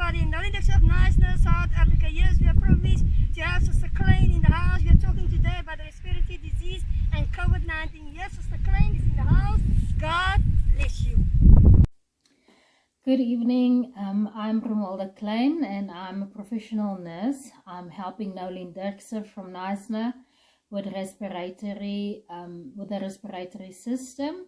everybody. Noleen Dirkse of Niceness, South Africa. Yes, we are privileged to have Sister Klein in the house. We are talking today about the respiratory disease and COVID-19. Yes, Sister Klein is in the house. God bless you. Good evening. I'm Romualda Klein and I'm a professional nurse. I'm helping Noleen Dirkse from Niceness with respiratory, with the respiratory system.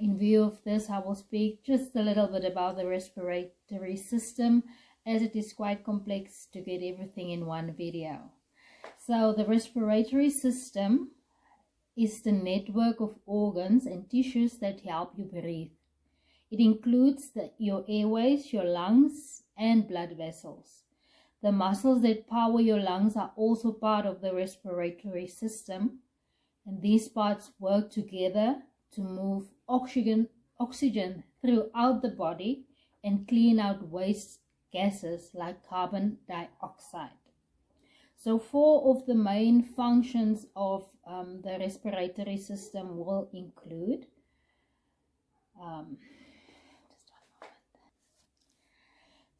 In view of this, I will speak just a little bit about the respiratory system, as it is quite complex to get everything in one video. So the respiratory system is the network of organs and tissues that help you breathe. It includes your airways, your lungs, and blood vessels. The muscles that power your lungs are also part of the respiratory system, and these parts work together to move oxygen throughout the body and clean out waste gases like carbon dioxide. So 4 of the main functions of the respiratory system will include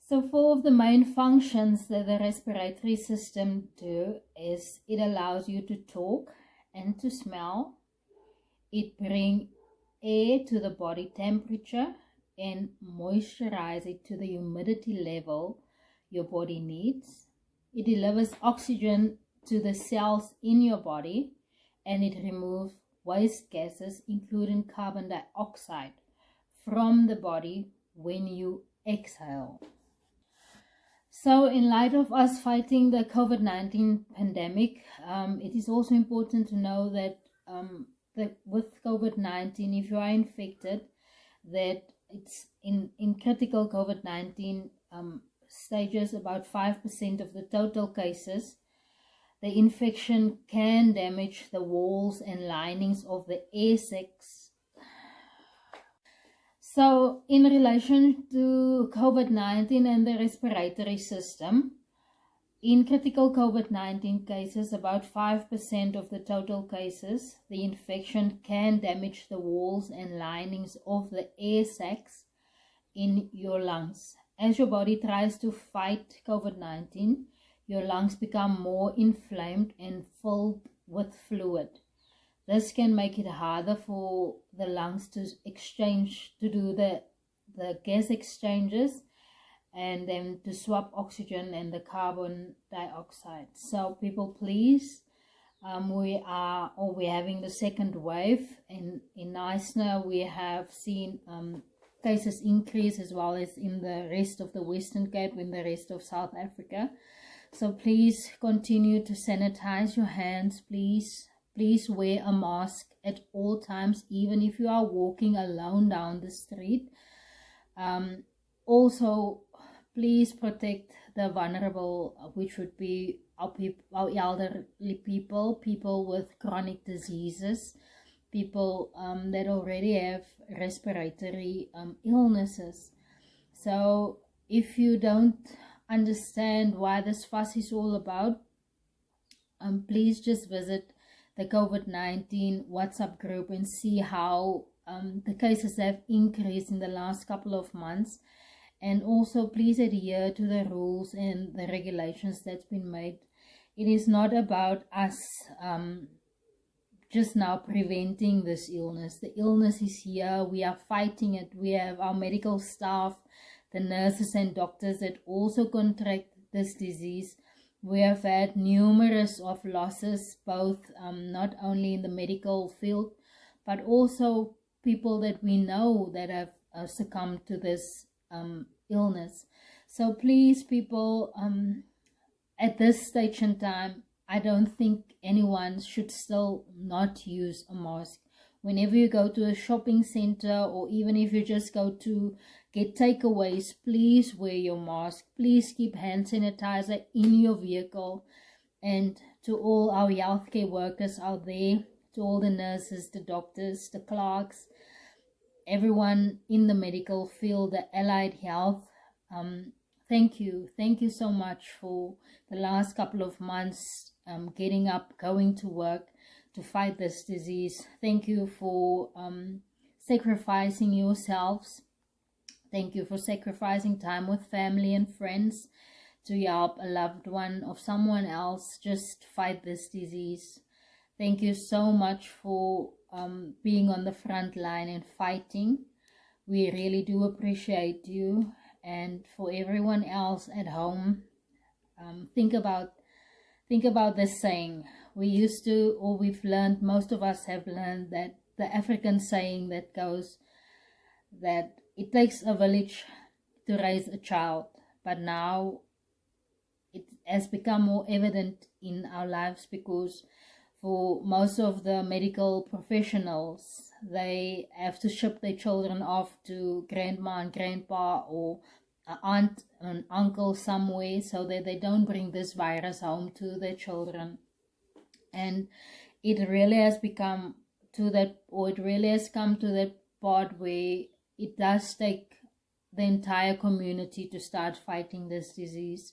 So 4 of the main functions that the respiratory system do is it allows you to talk and to smell. It brings air to the body temperature and moisturize it to the humidity level your body needs. It delivers oxygen to the cells in your body, and it removes waste gases, including carbon dioxide, from the body when you exhale. So in light of us fighting the COVID-19 pandemic, it is also important to know that with COVID-19, if you are infected, that it's in critical COVID-19 stages, about 5% of the total cases, the infection can damage the walls and linings of the air sacs. So in relation to COVID-19 and the respiratory system, in critical COVID-19 cases, about 5% of the total cases, the infection can damage the walls and linings of the air sacs in your lungs. As your body tries to fight COVID-19, your lungs become more inflamed and filled with fluid. This can make it harder for the lungs to do the gas exchanges and then to swap oxygen and the carbon dioxide. So people, please, we're having the second wave, and in Niceness we have seen cases increase, as well as in the rest of the Western Cape, in the rest of South Africa. So please continue to sanitize your hands. Please wear a mask at all times, even if you are walking alone down the street. Also, please protect the vulnerable, which would be our elderly people with chronic diseases, people that already have respiratory illnesses. So if you don't understand why this fuss is all about, please just visit the COVID-19 WhatsApp group and see how the cases have increased in the last couple of months. And also please adhere to the rules and the regulations that's been made. It is not about us just now preventing this illness. The illness is here. We are fighting it. We have our medical staff, the nurses and doctors that also contract this disease. We have had numerous of losses, both not only in the medical field, but also people that we know that have succumbed to this illness. So please, people, at this stage in time, I don't think anyone should still not use a mask. Whenever you go to a shopping center, or even if you just go to get takeaways, please wear your mask. Please keep hand sanitizer in your vehicle. And to all our healthcare workers out there, to all the nurses, the doctors, the clerks, everyone in the medical field, the allied health, thank you. Thank you so much for the last couple of months, getting up, going to work to fight this disease. Thank you for sacrificing yourselves Thank you for sacrificing time with family and friends to help a loved one of someone else just fight this disease. Thank you so much for being on the front line and fighting. We really do appreciate you. And for everyone else at home, think about this saying. We used to, or we've learned, most of us have learned that the African saying that goes that it takes a village to raise a child, but now it has become more evident in our lives, because for most of the medical professionals, they have to ship their children off to grandma and grandpa or an aunt and uncle somewhere, so that they don't bring this virus home to their children. And it really has become to that, or it really has come to that part where it does take the entire community to start fighting this disease.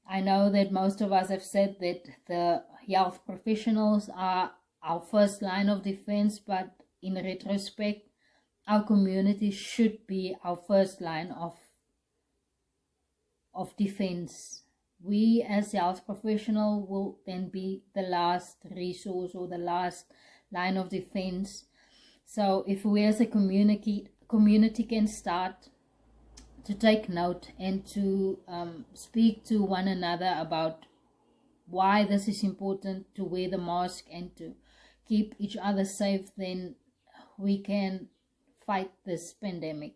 I know that most of us have said that the health professionals are our first line of defense, but in retrospect, our community should be our first line of defense. We as health professionals will then be the last resource or the last line of defense. So if we as a community can start to take note and to speak to one another about why this is important, to wear the mask and to keep each other safe, then we can fight this pandemic.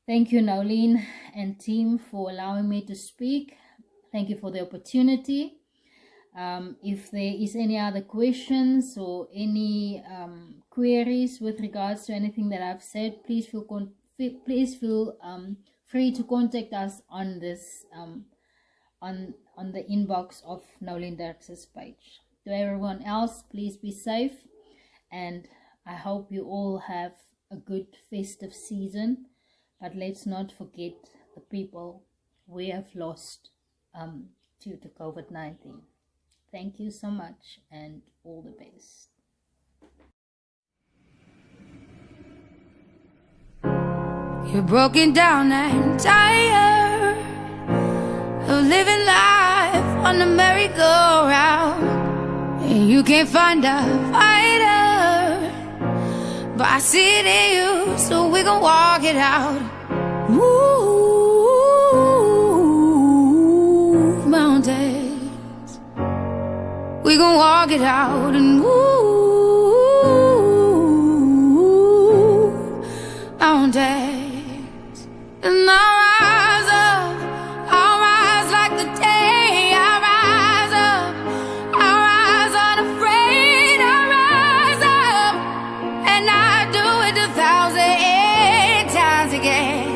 Thank you, Noleen and team, for allowing me to speak. Thank you for the opportunity. If there is any other questions or any queries with regards to anything that I've said, please feel free to contact us on this on the inbox of Noleen Dirkse's page. To everyone else, please be safe, and I hope you all have a good festive season. But let's not forget the people we have lost due to COVID-19. Thank you so much, and all the best. You're broken down and tired of living life on the merry-go-round, and you can't find a fighter, but I see it in you, so we gon' walk it out. Move mountains, we gon' walk it out and move mountains. And I'll rise like the day. I'll rise up, I'll rise unafraid. I'll rise up, and I'll do it 1,000 times again.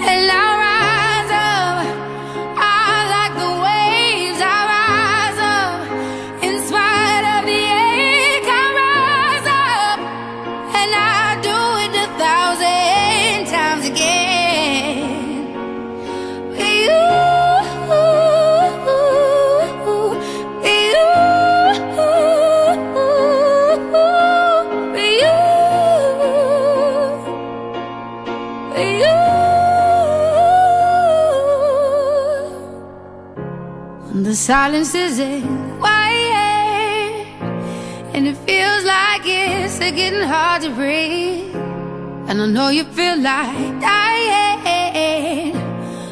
And I'll rise up, I like the waves. I'll rise up, in spite of the ache. I'll rise up, and I'll do it 1,000 times again. The silence isn't quiet, and it feels like it's getting hard to breathe. And I know you feel like dying,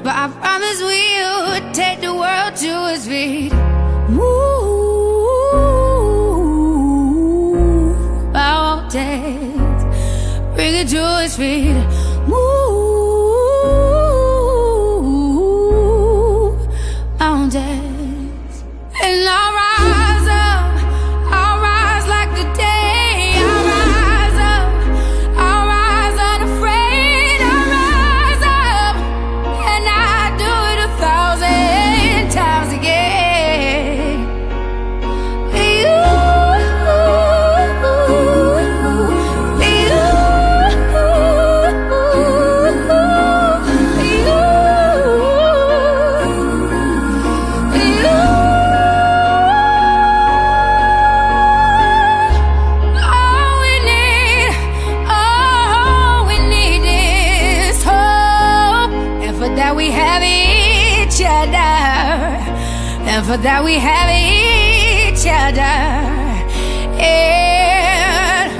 but I promise we'll take the world to its feet. Move mountains, bring it to its feet. Move mountains. And I'll rise up, I'll rise like the day. I'll rise up, I'll rise unafraid. I'll rise up, and I'll do it 1,000 times again. and for that we have each other. And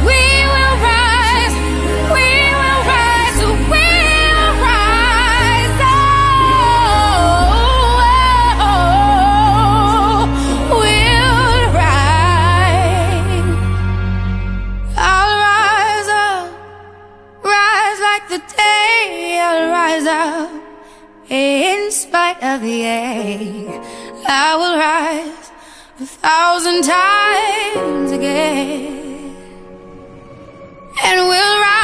we will rise, we will rise, we'll rise. We'll rise. I'll rise up, rise like the day. I'll rise up in spite of the ache. I will rise 1,000 times again, and we'll rise.